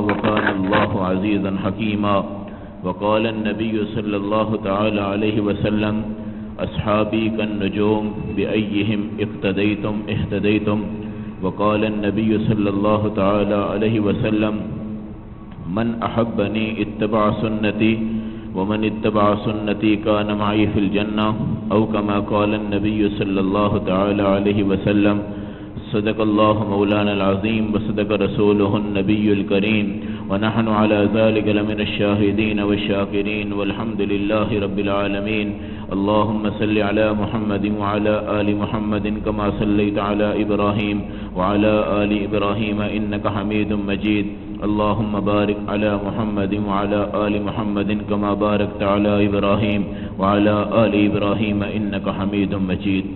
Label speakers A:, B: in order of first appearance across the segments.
A: وكان الله عزيزا حكيما. وقال النبي صلى الله تعالى عليه وسلم أصحابي كالنجوم بأيهم اقتديتم اهتديتم. وقال النبي صلى الله تعالى عليه وسلم من أحبني اتبع سنتي ومن اتبع سنتي كان معي في الجنة، أو كما قال النبي صلى الله تعالى عليه وسلم. صدق الله مولانا العظيم وصدق رسوله النبي الكريم، ونحن على ذلك لمن الشاهدين والشاكرين، والحمد لله رب العالمين. اللهم صل على محمد وعلى آل محمد كما صليت على إبراهيم وعلى آل إبراهيم إنك حميد مجيد. اللهم بارك على محمد وعلى آل محمد كما باركت على إبراهيم وعلى آل إبراهيم إنك حميد مجيد.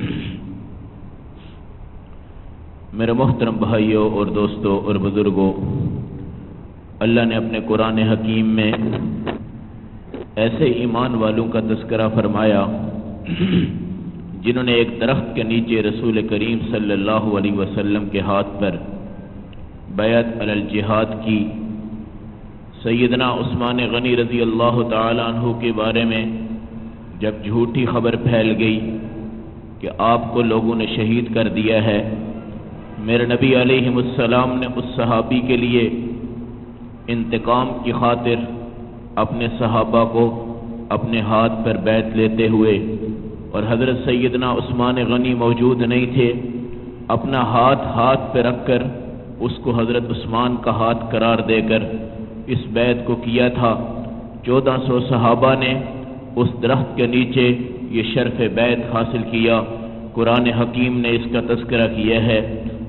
A: میرے محترم بھائیوں اور دوستوں اور بزرگوں، اللہ نے اپنے قرآن حکیم میں ایسے ایمان والوں کا تذکرہ فرمایا جنہوں نے ایک درخت کے نیچے رسول کریم صلی اللہ علیہ وسلم کے ہاتھ پر بیعت علی الجہاد کی. سیدنا عثمان غنی رضی اللہ تعالی عنہ کے بارے میں جب جھوٹی خبر پھیل گئی کہ آپ کو لوگوں نے شہید کر دیا ہے، میرے نبی علیہ السلام نے اس صحابی کے لیے انتقام کی خاطر اپنے صحابہ کو اپنے ہاتھ پر بیعت لیتے ہوئے، اور حضرت سیدنا عثمان غنی موجود نہیں تھے، اپنا ہاتھ پہ رکھ کر اس کو حضرت عثمان کا ہاتھ قرار دے کر اس بیعت کو کیا تھا. 1400 صحابہ نے اس درخت کے نیچے یہ شرف بیعت حاصل کیا. قرآن حکیم نے اس کا تذکرہ کیا ہے،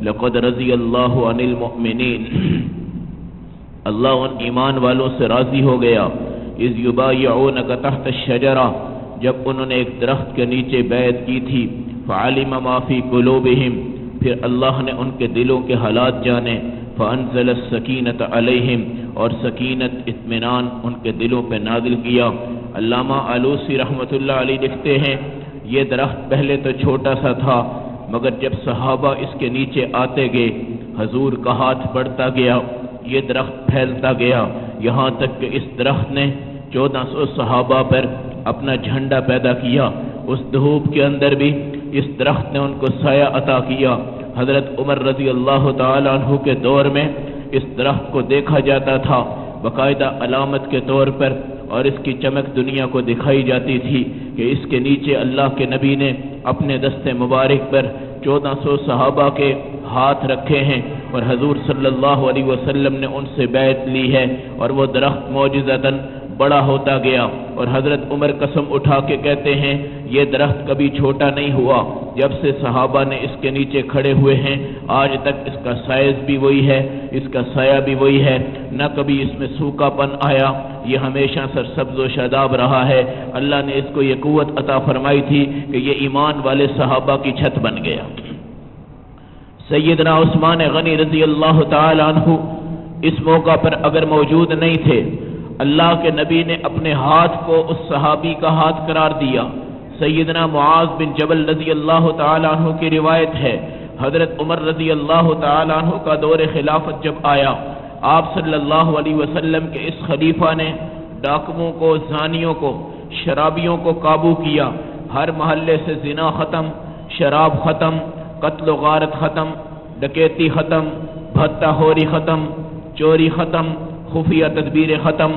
A: لقد رضی اللہ عن المؤمنین، اللہ ان ایمان والوں سے راضی ہو گیا، اذ یبایعونک تحت الشجرہ، جب انہوں نے ایک درخت کے نیچے بیعت کی تھی. فعلم ما فی قلوبہم، پھر اللہ نے ان کے دلوں کے حالات جانے. فانزل السکینۃ علیہم، اور سکینت اطمینان ان کے دلوں پہ نازل کیا. علامہ آلوسی رحمۃ اللہ علیہ لکھتے ہیں یہ درخت پہلے تو چھوٹا سا تھا، مگر جب صحابہ اس کے نیچے آتے گئے، حضور کا ہاتھ بڑھتا گیا، یہ درخت پھیلتا گیا، یہاں تک کہ اس درخت نے 1400 صحابہ پر اپنا جھنڈا پیدا کیا. اس دھوپ کے اندر بھی اس درخت نے ان کو سایہ عطا کیا. حضرت عمر رضی اللہ تعالی عنہ کے دور میں اس درخت کو دیکھا جاتا تھا باقاعدہ علامت کے طور پر، اور اس کی چمک دنیا کو دکھائی جاتی تھی کہ اس کے نیچے اللہ کے نبی نے اپنے دست مبارک پر 1400 صحابہ کے ہاتھ رکھے ہیں، اور حضور صلی اللہ علیہ وسلم نے ان سے بیعت لی ہے، اور وہ درخت معجزتاً بڑا ہوتا گیا. اور حضرت عمر قسم اٹھا کے کہتے ہیں یہ درخت کبھی چھوٹا نہیں ہوا، جب سے صحابہ نے اس کے نیچے کھڑے ہوئے ہیں آج تک اس کا سائز بھی وہی ہے، اس کا سایہ بھی وہی ہے، نہ کبھی اس میں سوکھا پن آیا، یہ ہمیشہ سرسبز و شاداب رہا ہے. اللہ نے اس کو یہ قوت عطا فرمائی تھی کہ یہ ایمان والے صحابہ کی چھت بن گیا. سیدنا عثمان غنی رضی اللہ تعالی عنہ اس موقع پر اگر موجود نہیں تھے، اللہ کے نبی نے اپنے ہاتھ کو اس صحابی کا ہاتھ قرار دیا. سیدنا معاذ بن جبل رضی اللہ تعالی عنہ کی روایت ہے، حضرت عمر رضی اللہ تعالی عنہ کا دور خلافت جب آیا، آپ صلی اللہ علیہ وسلم کے اس خلیفہ نے ڈاکوؤں کو، زانیوں کو، شرابیوں کو قابو کیا. ہر محلے سے زنا ختم، شراب ختم، قتل و غارت ختم، ڈکیتی ختم، بھتہ خوری ختم، چوری ختم، خفیہ تدبیر ختم،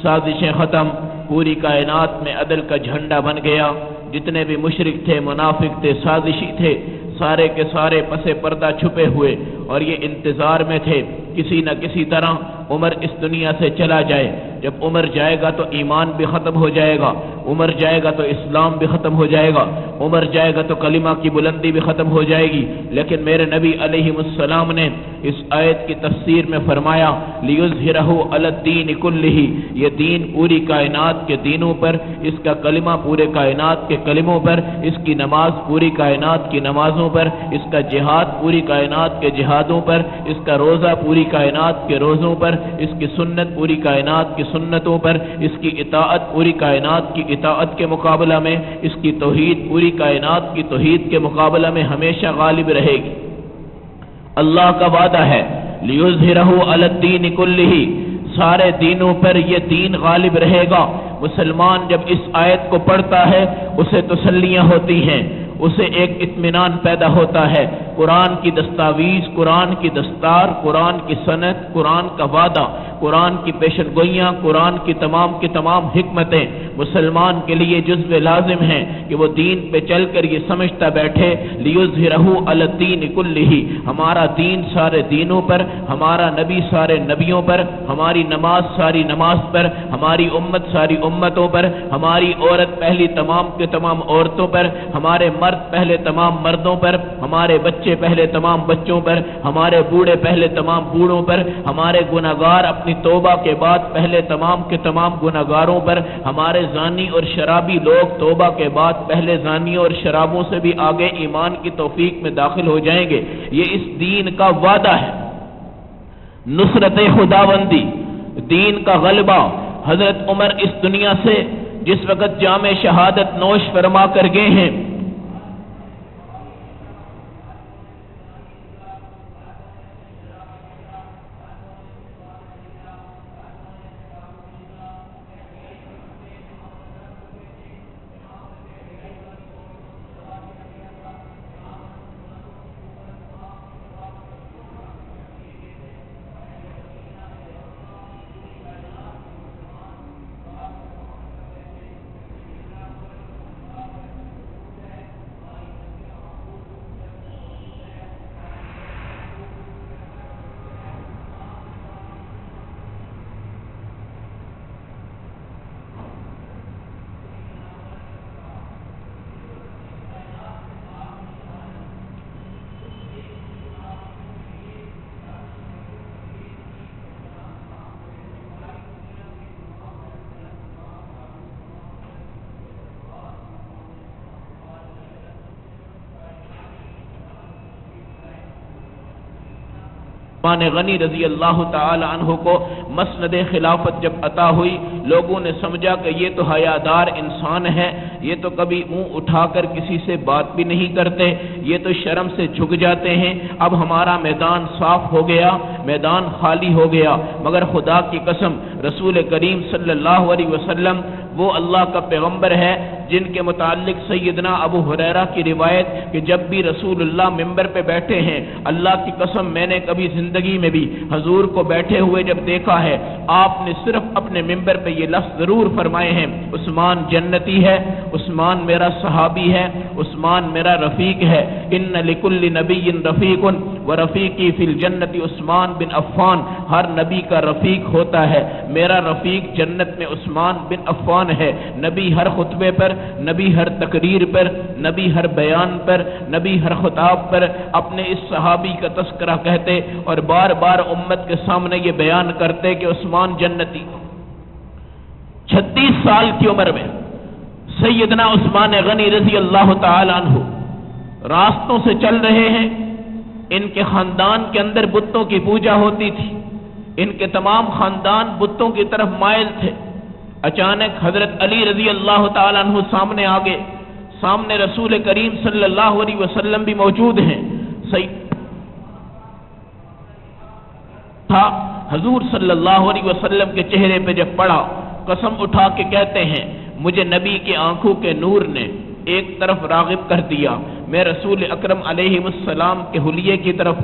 A: سازشیں ختم. پوری کائنات میں عدل کا جھنڈا بن گیا. جتنے بھی مشرک تھے، منافق تھے، سازشی تھے، سارے کے سارے پسے پردہ چھپے ہوئے، اور یہ انتظار میں تھے کسی نہ کسی طرح عمر اس دنیا سے چلا جائے. جب عمر جائے گا تو ایمان بھی ختم ہو جائے گا، عمر جائے گا تو اسلام بھی ختم ہو جائے گا، عمر جائے گا تو کلمہ کی بلندی بھی ختم ہو جائے گی. لیکن میرے نبی علیہ السلام نے اس آیت کی تفسیر میں فرمایا لیظہرہ علی الدین کلہ، یہ دین پوری کائنات کے دینوں پر، اس کا کلمہ پورے کائنات کے کلموں پر، اس کی نماز پوری کائنات کی نمازوں پر، اس کا جہاد پوری کائنات کے جہادوں پر، اس کا روزہ پوری کائنات کے روزوں پر، اس کی سنت پوری کائنات کی سنتوں پر، اس کی اطاعت پوری کائنات کی اطاعت کے مقابلہ میں، اس کی توحید پوری کائنات کی توحید کے مقابلہ میں ہمیشہ غالب رہے گی. اللہ کا وعدہ ہے لیظہرہ علی الدین کلہ، سارے دینوں پر یہ دین غالب رہے گا۔ مسلمان جب اس آیت کو پڑھتا ہے اسے تسلیاں ہوتی ہیں، اسے ایک اطمینان پیدا ہوتا ہے۔ قرآن کی دستاویز، قرآن کی دستار، قرآن کی سند، قرآن کا وعدہ، قرآن کی پیشن گوئیاں، قرآن کی تمام حکمتیں مسلمان کے لیے جزو لازم ہیں کہ وہ دین پہ چل کر یہ سمجھتا بیٹھے لیظہرہ علی الدین کلہ، ہمارا دین سارے دینوں پر، ہمارا نبی سارے نبیوں پر، ہماری نماز ساری نماز پر، ہماری امت ساری امتوں پر، ہماری عورت پہلی تمام کے تمام عورتوں پر، ہمارے مرد پہلے تمام مردوں پر، ہمارے بچے پہلے تمام بچوں پر، ہمارے بوڑھے پہلے تمام بوڑھوں پر، ہمارے گناہگار اپنی توبہ کے بعد پہلے تمام کے تمام گناہگاروں پر، ہمارے زانی اور شرابی لوگ توبہ کے بعد پہلے زانیوں اور شرابوں سے بھی آگے ایمان کی توفیق میں داخل ہو جائیں گے۔ یہ اس دین کا وعدہ ہے، نصرت خداوندی، دین کا غلبہ۔ حضرت عمر اس دنیا سے جس وقت جام شہادت نوش فرما کر گئے ہیں، عثمان غنی رضی اللہ تعالی عنہ کو مسند خلافت جب عطا ہوئی، لوگوں نے سمجھا کہ یہ تو حیادار انسان ہے، یہ تو کبھی منہ اٹھا کر کسی سے بات بھی نہیں کرتے، یہ تو شرم سے جھک جاتے ہیں، اب ہمارا میدان صاف ہو گیا، میدان خالی ہو گیا۔ مگر خدا کی قسم رسول کریم صلی اللہ علیہ وسلم وہ اللہ کا پیغمبر ہے جن کے متعلق سیدنا ابو ہریرہ کی روایت کہ جب بھی رسول اللہ ممبر پہ بیٹھے ہیں، اللہ کی قسم میں نے کبھی زندگی میں بھی حضور کو بیٹھے ہوئے جب دیکھا ہے، آپ نے صرف اپنے ممبر پہ یہ لفظ ضرور فرمائے ہیں، عثمان جنتی ہے، عثمان میرا صحابی ہے، عثمان میرا رفیق ہے، ان لکل نبی رفیق ورفیقی فی الجنت عثمان بن عفان، ہر نبی کا رفیق ہوتا ہے، میرا رفیق جنت میں عثمان بن عفان ہے۔ نبی ہر خطبے پر، نبی ہر تقریر پر، نبی ہر بیان پر، نبی ہر خطاب پر اپنے اس صحابی کا تذکرہ کہتے اور بار بار امت کے سامنے یہ بیان کرتے کہ عثمان جنتی۔ 36 سال کی عمر میں سیدنا عثمان غنی رضی اللہ تعالی عنہ راستوں سے چل رہے ہیں، ان کے خاندان کے اندر بتوں کی پوجا ہوتی تھی، ان کے تمام خاندان بتوں کی طرف مائل تھے۔ اچانک حضرت علی رضی اللہ تعالیٰ عنہ سامنے آگے، سامنے رسول کریم صلی اللہ علیہ وسلم بھی موجود ہیں، حضور صلی اللہ علیہ وسلم کے چہرے پہ جب پڑا، قسم اٹھا کے کہتے ہیں مجھے نبی کی آنکھوں کے نور نے ایک طرف راغب کر دیا، میں رسول اکرم علیہ السلام کے حلیے کی طرف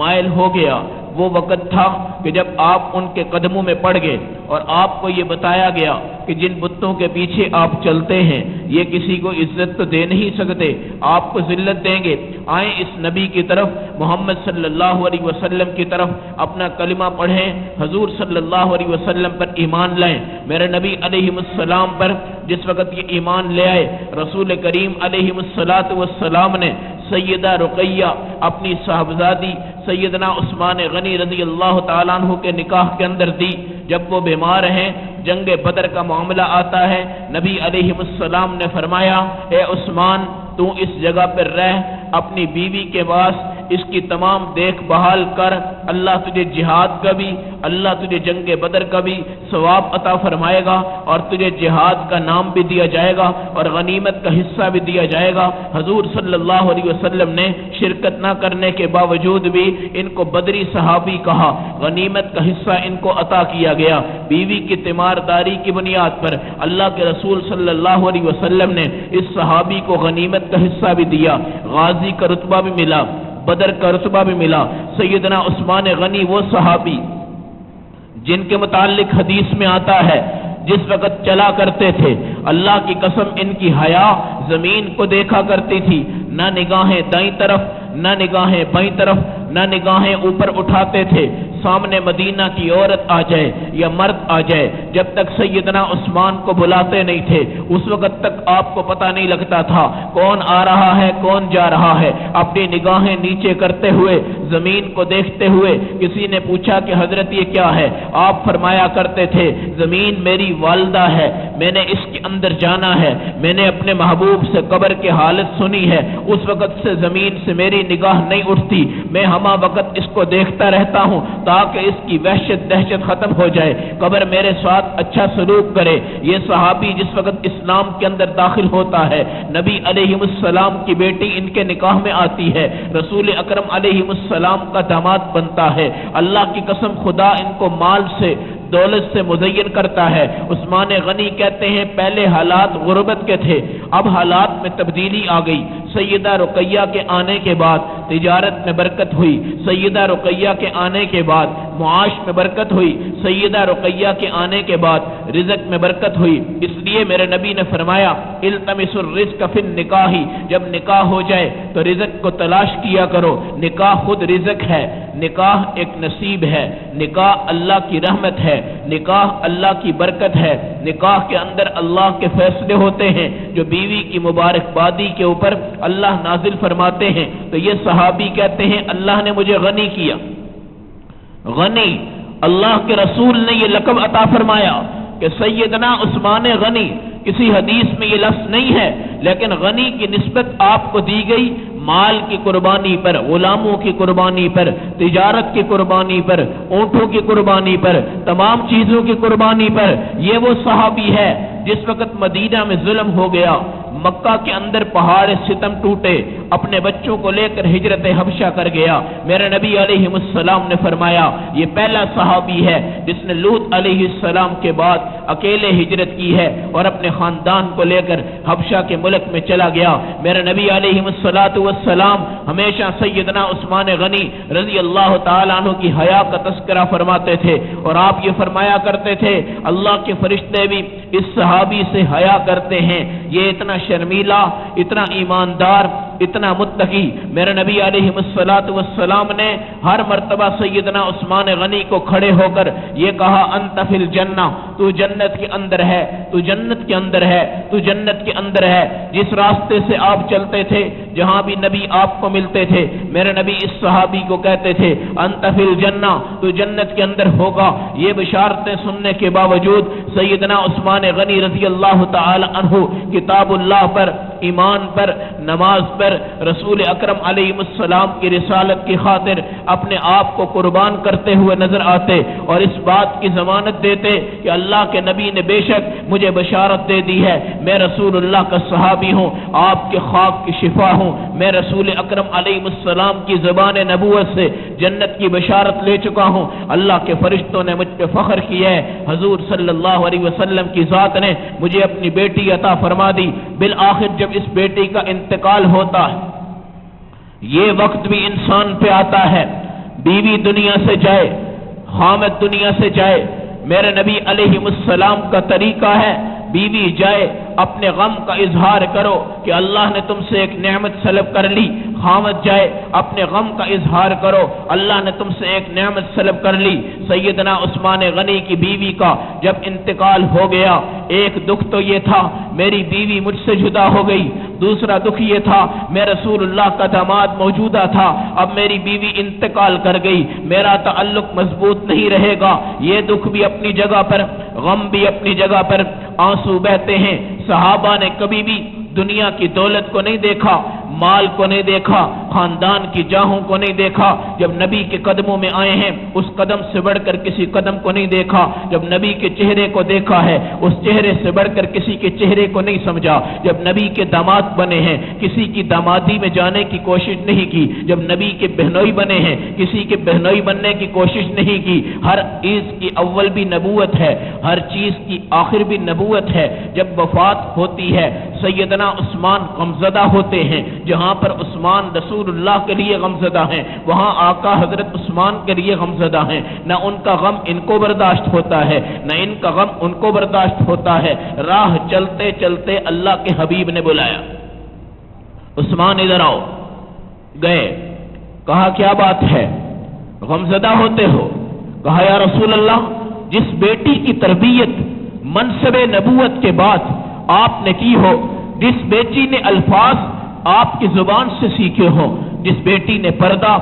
A: مائل ہو گیا۔ وہ وقت تھا کہ جب آپ ان کے قدموں میں پڑ گئے اور آپ کو یہ بتایا گیا کہ جن بتوں کے پیچھے آپ چلتے ہیں یہ کسی کو عزت تو دے نہیں سکتے، آپ کو ذلت دیں گے، آئیں اس نبی کی طرف، محمد صلی اللہ علیہ وسلم کی طرف اپنا کلمہ پڑھیں، حضور صلی اللہ علیہ وسلم پر ایمان لائیں۔ میرے نبی علیہ السلام پر جس وقت یہ ایمان لے آئے، رسول کریم علیہ السلام نے سیدہ رقیہ اپنی صاحبزادی سیدنا عثمان غنی رضی اللہ تعالیٰ عنہ کے نکاح کے اندر دی۔ جب وہ بیمار ہیں، جنگ بدر کا معاملہ آتا ہے، نبی علیہ السلام نے فرمایا اے عثمان تو اس جگہ پر رہ، اپنی بیوی کے پاس اس کی تمام دیکھ بھال کر، اللہ تجھے جہاد کا بھی، اللہ تجھے جنگ بدر کا بھی ثواب عطا فرمائے گا، اور تجھے جہاد کا نام بھی دیا جائے گا اور غنیمت کا حصہ بھی دیا جائے گا۔ حضور صلی اللہ علیہ وسلم نے شرکت نہ کرنے کے باوجود بھی ان کو بدری صحابی کہا، غنیمت کا حصہ ان کو عطا کیا گیا۔ بیوی کی تیمارداری کی بنیاد پر اللہ کے رسول صلی اللہ علیہ وسلم نے اس صحابی کو غنیمت کا حصہ بھی دیا، غازی کا رتبہ بھی ملا، بدر کا رتبہ بھی ملا۔ سیدنا عثمان غنی وہ صحابی جن کے متعلق حدیث میں آتا ہے جس وقت چلا کرتے تھے اللہ کی قسم ان کی حیا زمین کو دیکھا کرتی تھی، نہ نگاہیں دائیں طرف نہ نگاہیں بائیں طرف نہ نگاہیں اوپر اٹھاتے تھے، سامنے مدینہ کی عورت آ جائے یا مرد آ جائے جب تک سیدنا عثمان کو بلاتے نہیں تھے اس وقت تک آپ کو پتہ نہیں لگتا تھا کون آ رہا ہے کون جا رہا ہے۔ اپنی نگاہیں نیچے کرتے ہوئے زمین کو دیکھتے ہوئے کسی نے پوچھا کہ حضرت یہ کیا ہے؟ آپ فرمایا کرتے تھے زمین میری والدہ ہے، میں نے اس کے اندر جانا ہے، میں نے اپنے محبوب سے قبر کی حالت سنی ہے، اس وقت سے زمین سے میری نگاہ نہیں اٹھتی، میں ہمہ وقت اس کو دیکھتا رہتا ہوں تاکہ اس کی وحشت دہشت ختم ہو جائے، قبر میرے ساتھ اچھا سلوک کرے۔ یہ صحابی جس وقت اسلام کے اندر داخل ہوتا ہے نبی علیہ السلام کی بیٹی ان کے نکاح میں آتی ہے، رسول اکرم علیہ السلام کا داماد بنتا ہے۔ اللہ کی قسم خدا ان کو مال سے دولت سے مزین کرتا ہے۔ عثمان غنی کہتے ہیں پہلے حالات غربت کے تھے، اب حالات میں تبدیلی آ گئی۔ سیدہ رقیہ کے آنے کے بعد تجارت میں برکت ہوئی، سیدہ رقیہ کے آنے کے بعد معاش میں برکت ہوئی، سیدہ رقیہ کے آنے کے بعد رزق میں برکت ہوئی۔ اس لیے میرے نبی نے فرمایا التمس الرزق فی النکاح، جب نکاح ہو جائے تو رزق کو تلاش کیا کرو، نکاح خود رزق ہے، نکاح ایک نصیب ہے، نکاح اللہ کی رحمت ہے، نکاح اللہ کی برکت ہے، نکاح کے اندر اللہ کے فیصلے ہوتے ہیں جو بیوی کی مبارکبادی کے اوپر اللہ نازل فرماتے ہیں۔ تو یہ صحابی کہتے ہیں اللہ نے مجھے غنی کیا، غنی، اللہ کے رسول نے یہ لقب عطا فرمایا کہ سیدنا عثمان غنی، کسی حدیث میں یہ لفظ نہیں ہے لیکن غنی کی نسبت آپ کو دی گئی مال کی قربانی پر، غلاموں کی قربانی پر، تجارت کی قربانی پر، اونٹوں کی قربانی پر، تمام چیزوں کی قربانی پر۔ یہ وہ صحابی ہے جس وقت مدینہ میں ظلم ہو گیا، مکہ کے اندر پہاڑ ستم ٹوٹے، اپنے بچوں کو لے کر ہجرت حبشہ کر گیا۔ میرے نبی علیہ السلام نے فرمایا یہ پہلا صحابی ہے جس نے لوط علیہ السلام کے بعد اکیلے ہجرت کی ہے اور اپنے خاندان کو لے کر حبشہ کے ملک میں چلا گیا۔ میرے نبی علیہ السلام ہمیشہ سیدنا عثمان غنی رضی اللہ تعالیٰ عنہ کی حیا کا تذکرہ فرماتے تھے اور آپ یہ فرمایا کرتے تھے اللہ کے فرشتے بھی اس صحابی سے حیا کرتے ہیں، یہ اتنا شرمیلا، اتنا ایماندار، اتنا متقی۔ میرے نبی علیہ السلام نے ہر مرتبہ سیدنا عثمان غنی کو کھڑے ہو کر یہ کہا انت فی الجنہ، تو جنت کے اندر ہے، تو جنت کے اندر ہے، تو جنت کے اندر ہے۔ جس راستے سے آپ چلتے تھے جہاں بھی نبی آپ کو ملتے تھے میرے نبی اس صحابی کو کہتے تھے انت فی الجنہ، تو جنت کے اندر ہوگا۔ یہ بشارتیں سننے کے باوجود سیدنا عثمان غنی رضی اللہ تعالی عنہ کتاب اللہ پر، ایمان پر، نماز پر، رسول اکرم علیہ السلام کی رسالت کی خاطر اپنے آپ کو قربان کرتے ہوئے نظر آتے اور اس بات کی ضمانت دیتے کہ اللہ کے نبی نے بے شک مجھے بشارت دے دی ہے، میں رسول اللہ کا صحابی ہوں، آپ کے خواب کی شفا ہوں، میں رسول اکرم علیہ السلام کی زبان نبوت سے جنت کی بشارت لے چکا ہوں۔ اللہ کے فرشتوں نے مجھ پہ فخر کیا ہے، حضور صلی اللہ علیہ وسلم کی ذات نے مجھے اپنی بیٹی عطا فرما دی۔ بالآخر جب اس بیٹی کا انتقال ہوتا ہے یہ وقت بھی انسان پہ آتا ہے، بیوی دنیا سے جائے، خامد دنیا سے جائے، میرے نبی علیہ السلام کا طریقہ ہے بیوی جائے اپنے غم کا اظہار کرو کہ اللہ نے تم سے ایک نعمت سلب کر لی، خامد جائے اپنے غم کا اظہار کرو اللہ نے تم سے ایک نعمت سلب کر لی۔ سیدنا عثمان غنی کی بیوی کا جب انتقال ہو گیا ایک دکھ تو یہ تھا میری بیوی مجھ سے جدا ہو گئی، دوسرا دکھ یہ تھا میں رسول اللہ کا داماد موجودہ تھا، اب میری بیوی انتقال کر گئی، میرا تعلق مضبوط نہیں رہے گا۔ یہ دکھ بھی اپنی جگہ پر، غم بھی اپنی جگہ پر، آنسو بہتے ہیں۔ صحابہ نے کبھی بھی دنیا کی دولت کو نہیں دیکھا، مال کو نہیں دیکھا، خاندان کی جاہوں کو نہیں دیکھا، جب نبی کے قدموں میں آئے ہیں اس قدم سے بڑھ کر کسی قدم کو نہیں دیکھا، جب نبی کے چہرے کو دیکھا ہے اس چہرے سے بڑھ کر کسی کے چہرے کو نہیں سمجھا، جب نبی کے داماد بنے ہیں کسی کی دامادی میں جانے کی کوشش نہیں کی، جب نبی کے بہنوئی بنے ہیں کسی کے بہنوئی بننے کی کوشش نہیں کی۔ ہر چیز کی اول بھی نبوت ہے، ہر چیز کی آخر بھی نبوت ہے۔ جب وفات ہوتی ہے سیدنا عثمان غمزدہ ہوتے ہیں، جہاں پر عثمان رسول اللہ کے لیے غمزدہ ہیں وہاں آقا حضرت عثمان کے لیے غمزدہ ہیں۔ نہ ان کا غم ان کو برداشت ہوتا ہے نہ ان کا غم ان کو برداشت ہوتا ہے۔ راہ چلتے چلتے اللہ کے حبیب نے بلایا، عثمان ادھر آؤ۔ گئے، کہا کیا بات ہے، غمزدہ ہوتے ہو؟ کہا یا رسول اللہ، جس بیٹی کی تربیت منصب نبوت کے بعد آپ نے کی ہو، جس بیٹی نے الفاظ آپ کی زبان سے سیکھے ہو، جس بیٹی نے پردہ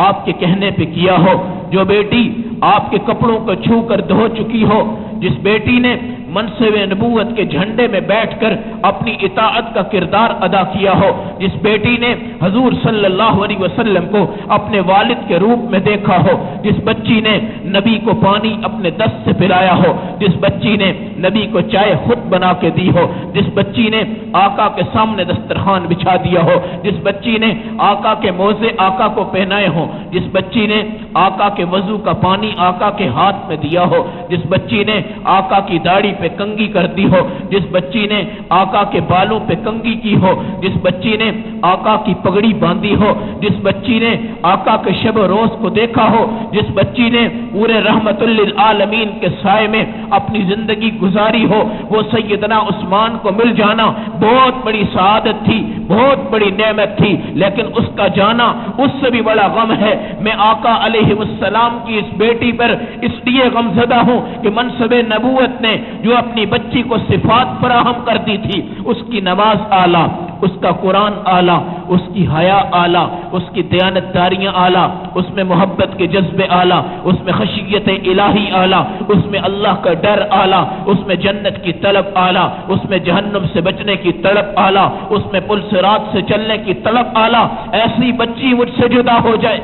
A: آپ کے کہنے پہ کیا ہو، جو بیٹی آپ کے کپڑوں کو چھو کر دھو چکی ہو، جس بیٹی نے منصب نبوت کے جھنڈے میں بیٹھ کر اپنی اطاعت کا کردار ادا کیا ہو، جس بیٹی نے حضور صلی اللہ علیہ وسلم کو اپنے والد کے روپ میں دیکھا ہو، جس بچی نے نبی کو پانی اپنے دست سے پلایا ہو، جس بچی نے نبی کو چائے خود بنا کے دی ہو، جس بچی نے آقا کے سامنے دسترخوان بچھا دیا ہو، جس بچی نے آقا کے موزے آقا کو پہنائے ہوں، جس بچی نے آقا کے وضو کا پانی آقا کے ہاتھ میں دیا ہو، جس بچی نے آقا کی داڑھی پہ کنگھی کر دی ہو، جس بچی نے آقا کے بالوں پہ کنگھی کی ہو، جس بچی نے آقا کی پگڑی باندھی ہو، جس بچی نے آقا کے شب و روز کو دیکھا ہو، جس بچی نے پورے رحمت للعالمین کے سائے میں اپنی زندگی گزاری ہو، وہ سیدنا عثمان کو مل جانا بہت بڑی سعادت تھی، بہت بڑی نعمت تھی، لیکن اس کا جانا اس سے بھی بڑا غم ہے۔ میں آقا علیہ السلام کی اس بیٹی پر اس لیے غمزدہ ہوں کہ منصب نبوت نے جو اپنی بچی کو صفات فراہم کر دی تھی، اس کی نماز اعلیٰ، اس کا قرآن اعلیٰ، اس کی حیا اعلیٰ، اس کی دیانتداریاں اعلیٰ، اس میں محبت کے جذبے اعلیٰ، اس میں خشیت الہی اعلیٰ، اس میں اللہ کا ڈر اعلیٰ، اس میں جنت کی طلب اعلیٰ، اس میں جہنم سے بچنے کی طلب اعلیٰ، اس میں پل صراط سے چلنے کی طلب اعلیٰ۔ ایسی بچی مجھ سے جدا ہو جائے،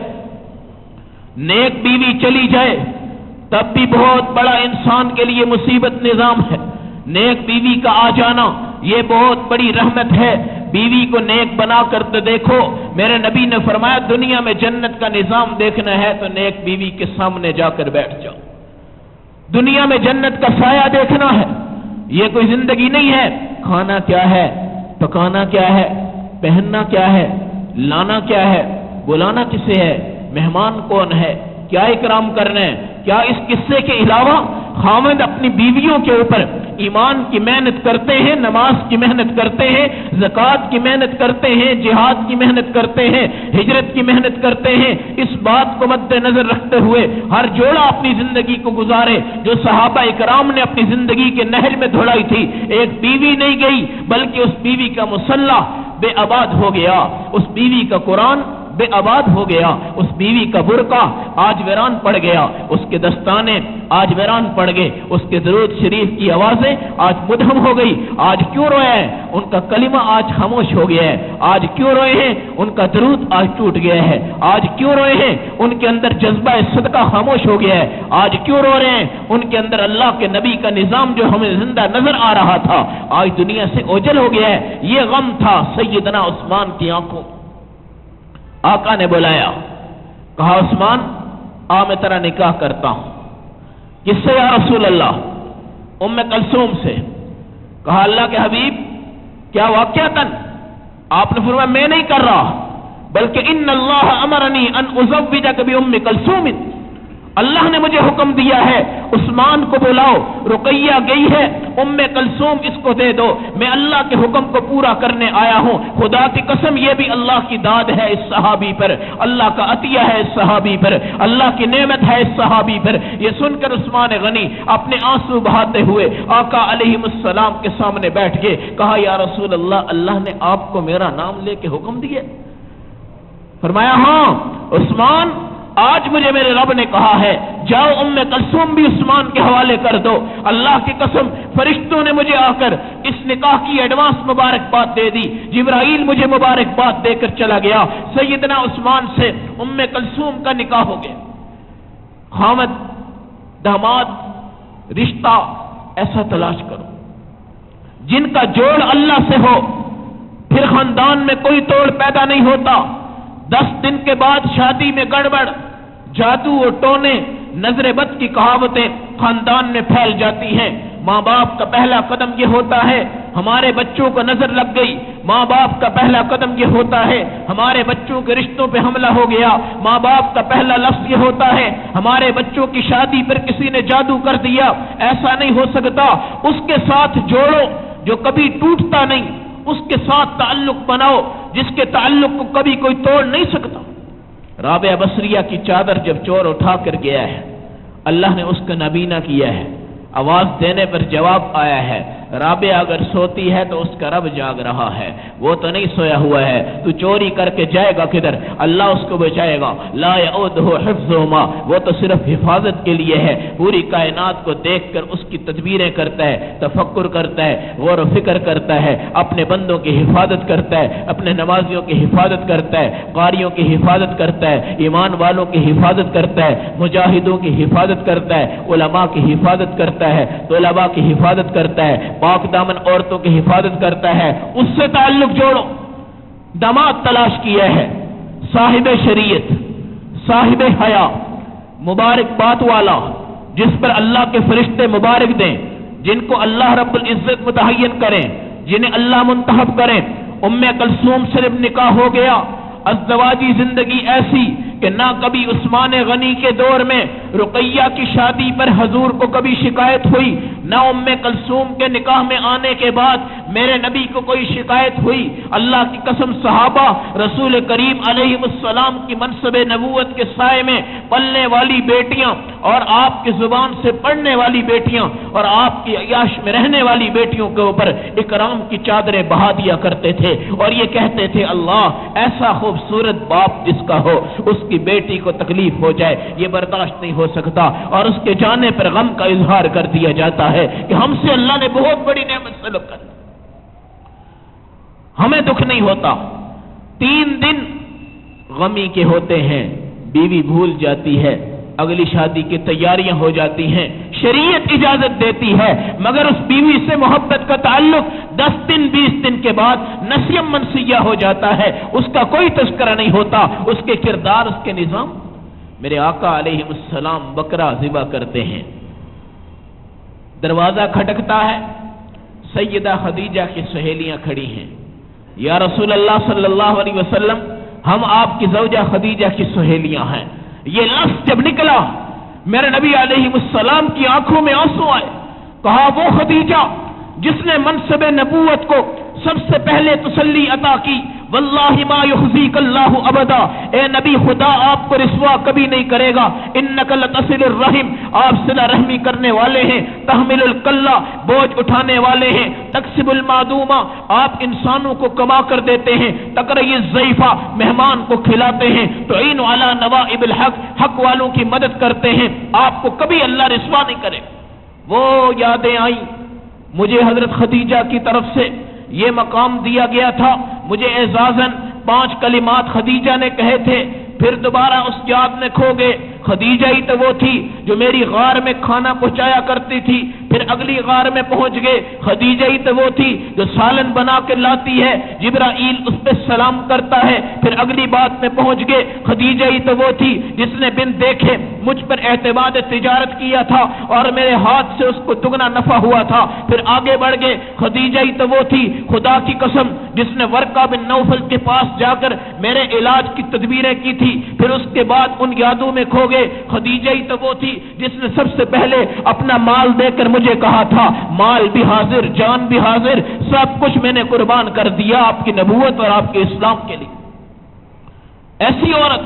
A: نیک بیوی چلی جائے تب بھی بہت بڑا انسان کے لیے مصیبت نظام ہے۔ نیک بیوی کا آ جانا یہ بہت بڑی رحمت ہے۔ بیوی کو نیک بنا کر تو دیکھو، میرے نبی نے فرمایا دنیا میں جنت کا نظام دیکھنا ہے تو نیک بیوی کے سامنے جا کر بیٹھ جاؤ۔ دنیا میں جنت کا سایہ دیکھنا ہے، یہ کوئی زندگی نہیں ہے۔ کھانا کیا ہے، پکانا کیا ہے، پہننا کیا ہے، لانا کیا ہے، بلانا کسے ہے، مہمان کون ہے، کیا اکرام کرنا ہے، کیا اس قصے کے علاوہ خاوند اپنی بیویوں کے اوپر ایمان کی محنت کرتے ہیں، نماز کی محنت کرتے ہیں، زکوٰۃ کی محنت کرتے ہیں، جہاد کی محنت کرتے ہیں، ہجرت کی محنت کرتے ہیں۔ اس بات کو مد نظر رکھتے ہوئے ہر جوڑا اپنی زندگی کو گزارے جو صحابہ اکرام نے اپنی زندگی کے نہر میں دھڑائی تھی۔ ایک بیوی نہیں گئی بلکہ اس بیوی کا مصلح بے آباد ہو گیا، اس بیوی کا قرآن بے آباد ہو گیا، اس بیوی کا برقع آج ویران پڑ گیا، اس کے دستانے آج ویران پڑ گئے، اس کے درود شریف کی آوازیں آج مدھم ہو گئی۔ آج کیوں روئے ہیں؟ ان کا کلمہ آج خاموش ہو گیا ہے۔ آج کیوں روئے ہیں؟ ان کا درود آج ٹوٹ گیا ہے۔ آج کیوں روئے ہیں؟ ان کے اندر جذبہ صدقہ خاموش ہو گیا ہے۔ آج کیوں رو رہے ہیں؟ ان کے اندر اللہ کے نبی کا نظام جو ہمیں زندہ نظر آ رہا تھا آج دنیا سے اوجھل ہو گیا ہے۔ یہ غم تھا سیدنا عثمان کی آنکھوں۔ آقا نے بلایا، کہا عثمان آ میں تیرا نکاح کرتا ہوں۔ کس سے یا رسول اللہ؟ ام کلثوم سے۔ کہا اللہ کے حبیب کیا واقعتاً؟ آپ نے فرمایا میں نہیں کر رہا بلکہ ان اللہ امرنی ان ازوجک بام کلثوم، اللہ نے مجھے حکم دیا ہے عثمان کو بلاؤ، رقیہ گئی ہے، ام کلثوم اس کو دے دو، میں اللہ کے حکم کو پورا کرنے آیا ہوں۔ خدا کی قسم یہ بھی اللہ کی داد ہے اس صحابی پر، اللہ کا عطیہ ہے اس صحابی پر، اللہ کی نعمت ہے اس صحابی پر۔ یہ سن کر عثمان غنی اپنے آنسو بہاتے ہوئے آقا علیہ السلام کے سامنے بیٹھ گئے۔ کہا یا رسول اللہ، اللہ نے آپ کو میرا نام لے کے حکم دیا؟ فرمایا ہاں عثمان، آج مجھے میرے رب نے کہا ہے جاؤ کلثوم بھی عثمان کے حوالے کر دو۔ اللہ کی قسم فرشتوں نے مجھے آ کر اس نکاح کی ایڈوانس مبارکباد دے دی، جبرائیل مجھے مبارکباد دے کر چلا گیا، سیدنا عثمان سے کلثوم کا نکاح ہو گیا۔ خامد داماد رشتہ ایسا تلاش کرو جن کا جوڑ اللہ سے ہو، پھر خاندان میں کوئی توڑ پیدا نہیں ہوتا۔ 10 دن کے بعد شادی میں گڑبڑ، جادو اور ٹونے، نظر بد کی کہاوتیں خاندان میں پھیل جاتی ہیں۔ ماں باپ کا پہلا قدم یہ ہوتا ہے ہمارے بچوں کو نظر لگ گئی، ماں باپ کا پہلا قدم یہ ہوتا ہے ہمارے بچوں کے رشتوں پہ حملہ ہو گیا، ماں باپ کا پہلا لفظ یہ ہوتا ہے ہمارے بچوں کی شادی پر کسی نے جادو کر دیا۔ ایسا نہیں ہو سکتا، اس کے ساتھ جوڑو جو کبھی ٹوٹتا نہیں، اس کے ساتھ تعلق بناؤ جس کے تعلق کو کبھی کوئی توڑ نہیں سکتا۔ رابعہ بصریہ کی چادر جب چور اٹھا کر گیا ہے، اللہ نے اس کا نابینا کیا ہے، آواز دینے پر جواب آیا ہے۔ رابعہ اگر سوتی ہے تو اس کا رب جاگ رہا ہے، وہ تو نہیں سویا ہوا ہے۔ تو چوری کر کے جائے گا کدھر؟ اللہ اس کو بچائے گا۔ لا یعودہ حفظہما، وہ تو صرف حفاظت کے لیے ہے، پوری کائنات کو دیکھ کر اس کی تدبیریں کرتا ہے، تفکر کرتا ہے، غور و فکر کرتا ہے، اپنے بندوں کی حفاظت کرتا ہے، اپنے نمازیوں کی حفاظت کرتا ہے، قاریوں کی حفاظت کرتا ہے، ایمان والوں کی حفاظت کرتا ہے، مجاہدوں کی حفاظت کرتا ہے، علماء کی حفاظت کرتا ہے، طلباء کی حفاظت کرتا ہے، پاک دامن عورتوں کی حفاظت کرتا ہے۔ اس سے تعلق جوڑو۔ داماد تلاش کیا ہے صاحب شریعت، صاحب حیا، مبارک بات والا، جس پر اللہ کے فرشتے مبارک دیں، جن کو اللہ رب العزت متعین کریں، جنہیں اللہ منتخب کریں۔ کلثوم صرف نکاح ہو گیا، ازدواجی زندگی ایسی کہ نہ کبھی عثمان غنی کے دور میں رقیہ کی شادی پر حضور کو کبھی شکایت ہوئی، نہ کلثوم کے نکاح میں آنے کے بعد میرے نبی کو کوئی شکایت ہوئی۔ اللہ کی قسم صحابہ رسول کریم علیہ السلام کی منصب نبوت کے سائے میں پلنے والی بیٹیاں اور آپ کی زبان سے پڑھنے والی بیٹیاں اور آپ کی عیاش میں رہنے والی بیٹیوں کے اوپر اکرام کی چادریں بہا دیا کرتے تھے اور یہ کہتے تھے اللہ ایسا خوبصورت باپ جس کا ہو اس کی بیٹی کو تکلیف ہو جائے یہ برداشت نہیں ہو سکتا، اور اس کے جانے پر غم کا اظہار کر دیا جاتا ہے کہ ہم سے اللہ نے بہت بڑی نعمت سلب کر دی، ہمیں دکھ نہیں ہوتا۔ 3 دن غمی کے ہوتے ہیں، بیوی بھول جاتی ہے، اگلی شادی کی تیاریاں ہو جاتی ہیں، شریعت اجازت دیتی ہے، مگر اس بیوی سے محبت کا تعلق 10 دن 20 دن کے بعد نسیم منسیہ ہو جاتا ہے، اس کا کوئی تذکرہ نہیں ہوتا، اس کے کردار، اس کے نظام۔ میرے آقا علیہ السلام بکرا ذبح کرتے ہیں، دروازہ کھٹکتا ہے، سیدہ خدیجہ کی سہیلیاں کھڑی ہیں، یا رسول اللہ صلی اللہ علیہ وسلم ہم آپ کی زوجہ خدیجہ کی سہیلیاں ہیں۔ یہ لفظ جب نکلا میرے نبی علیہ السلام کی آنکھوں میں آنسو آئے، کہا وہ خدیجہ جس نے منصب نبوت کو سب سے پہلے تسلی عطا کی، واللہ ما یخزیک اللہ ابدا، اے نبی خدا آپ کو رسوا کبھی نہیں کرے گا، انک لتصل الرحم، آپ صلہ رحمی کرنے والے ہیں، تحمل الکلہ، بوجھ اٹھانے والے ہیں، تکسب المعدومہ، آپ انسانوں کو کما کر دیتے ہیں، تقری الضیفہ، مہمان کو کھلاتے ہیں، تعین علی نوائب الحق، حق والوں کی مدد کرتے ہیں، آپ کو کبھی اللہ رسوا نہیں کرے۔ وہ یادیں آئیں مجھے، حضرت خدیجہ کی طرف سے یہ مقام دیا گیا تھا، مجھے اعزازاً 5 کلمات خدیجہ نے کہے تھے، پھر دوبارہ اس یاد میں کھو گئے۔ خدیجہ ہی تو وہ تھی جو میری غار میں کھانا پہنچایا کرتی تھی، پھر اگلی غار میں پہنچ گئے۔ خدیجہ ہی تو وہ تھی جو سالن بنا کے لاتی ہے، جبرائیل اس پہ سلام کرتا ہے، پھر اگلی بات میں پہنچ گئے۔ خدیجہ ہی تو وہ تھی جس نے بن دیکھے مجھ پر اعتماد تجارت کیا تھا اور میرے ہاتھ سے اس کو دگنا نفع ہوا تھا، پھر آگے بڑھ گئے۔ خدیجہ ہی تو وہ تھی خدا کی قسم جس نے ورقہ بن نوفل کے پاس جا کر میرے علاج کی تدبیریں کی تھی، پھر اس کے بعد ان یادوں میں کھو گئے۔ خدیجہ ہی تو وہ تھی جس نے سب سے پہلے اپنا مال دے کر مجھے کہا تھا مال بھی حاضر جان بھی حاضر، سب کچھ میں نے قربان کر دیا آپ کی نبوت اور آپ کے اسلام کے لیے۔ ایسی عورت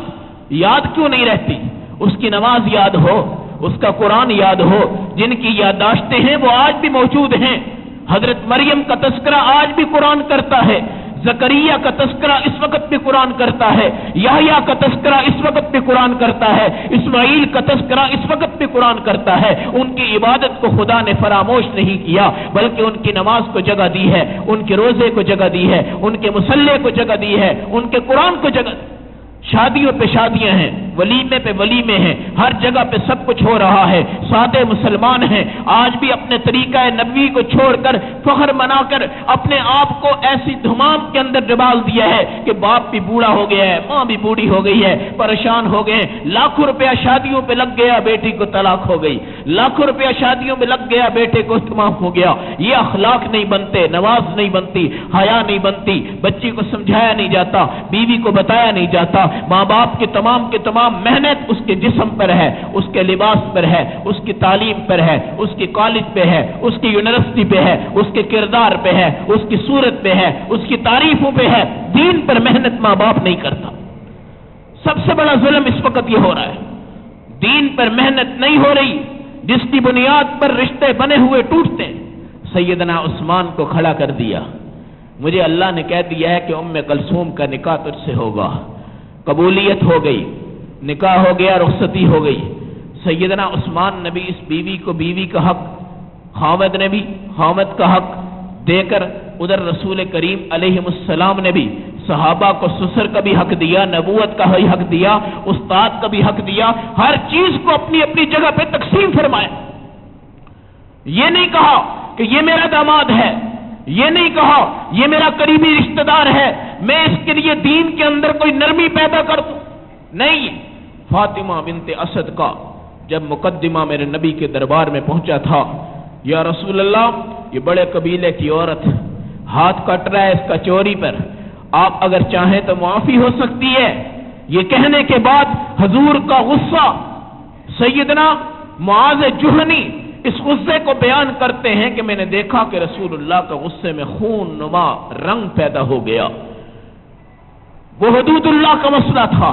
A: یاد کیوں نہیں رہتی؟ اس کی نماز یاد ہو، اس کا قرآن یاد ہو، جن کی یادداشتیں ہیں وہ آج بھی موجود ہیں۔ حضرت مریم کا تذکرہ آج بھی قرآن کرتا ہے، زکریا کا تذکرہ اس وقت بھی قرآن کرتا ہے، یحییٰ کا تذکرہ اس وقت بھی قرآن کرتا ہے، اسماعیل کا تذکرہ اس وقت بھی قرآن کرتا ہے۔ ان کی عبادت کو خدا نے فراموش نہیں کیا، بلکہ ان کی نماز کو جگہ دی ہے، ان کے روزے کو جگہ دی ہے، ان کے مصلے کو جگہ دی ہے، ان کے قرآن کو جگہ۔ شادیوں پہ شادیاں ہیں، ولیمے پہ ولیمے ہیں، ہر جگہ پہ سب کچھ ہو رہا ہے۔ سادے مسلمان ہیں، آج بھی اپنے طریقہ نبوی کو چھوڑ کر، فخر منا کر اپنے آپ کو ایسی دھمام کے اندر ڈبال دیا ہے کہ باپ بھی بوڑھا ہو گیا ہے، ماں بھی بوڑھی ہو گئی ہے، پریشان ہو گئے، لاکھوں روپیہ شادیوں پہ لگ گیا، بیٹی کو طلاق ہو گئی، لاکھوں روپیہ شادیوں میں لگ گیا، بیٹے کو تمام ہو گیا۔ یہ اخلاق نہیں بنتے، نماز نہیں بنتی، حیا نہیں بنتی، بچی کو سمجھایا نہیں جاتا، بیوی کو بتایا نہیں جاتا۔ ماں باپ کی تمام محنت اس کے جسم پر ہے، اس کے لباس پر ہے، اس کی تعلیم پر ہے، اس کی کالج پہ ہے، اس کی یونیورسٹی پہ ہے، اس کے کردار پہ ہے، اس کی صورت پہ ہے، اس کی تعریفوں پہ ہے۔ دین پر محنت ماں باپ نہیں کرتا۔ سب سے بڑا ظلم اس وقت یہ ہو رہا ہے، دین پر محنت نہیں ہو رہی، جس کی بنیاد پر رشتے بنے ہوئے ٹوٹتے ہیں۔ سیدنا عثمان کو کھڑا کر دیا، مجھے اللہ نے کہہ دیا ہے کہ ام کلثوم کا نکاح تجھ سے ہوگا، قبولیت ہو گئی، نکاح ہو گیا، رخصتی ہو گئی۔ سیدنا عثمان نے بھی اس بیوی کو بیوی کا حق، خاوند نے بھی خاوند کا حق دے کر، ادھر رسول کریم علیہ السلام نے بھی صحابہ کو سسر کا بھی حق دیا، نبوت کا بھی حق دیا، استاد کا بھی حق دیا، ہر چیز کو اپنی اپنی جگہ پہ تقسیم فرمایا۔ یہ نہیں کہا کہ یہ میرا داماد ہے، یہ نہیں کہا یہ میرا قریبی رشتہ دار ہے، میں اس کے لیے دین کے اندر کوئی نرمی پیدا کر دوں، نہیں۔ فاطمہ بنت اسد کا جب مقدمہ میرے نبی کے دربار میں پہنچا تھا، یا رسول اللہ یہ بڑے قبیلے کی عورت ہاتھ کٹ رہا ہے اس کا چوری پر، آپ اگر چاہیں تو معافی ہو سکتی ہے۔ یہ کہنے کے بعد حضور کا غصہ، سیدنا معاذ جہنی اس غصے کو بیان کرتے ہیں کہ میں نے دیکھا کہ رسول اللہ کا غصے میں خون نما رنگ پیدا ہو گیا۔ وہ حدود اللہ کا مسئلہ تھا،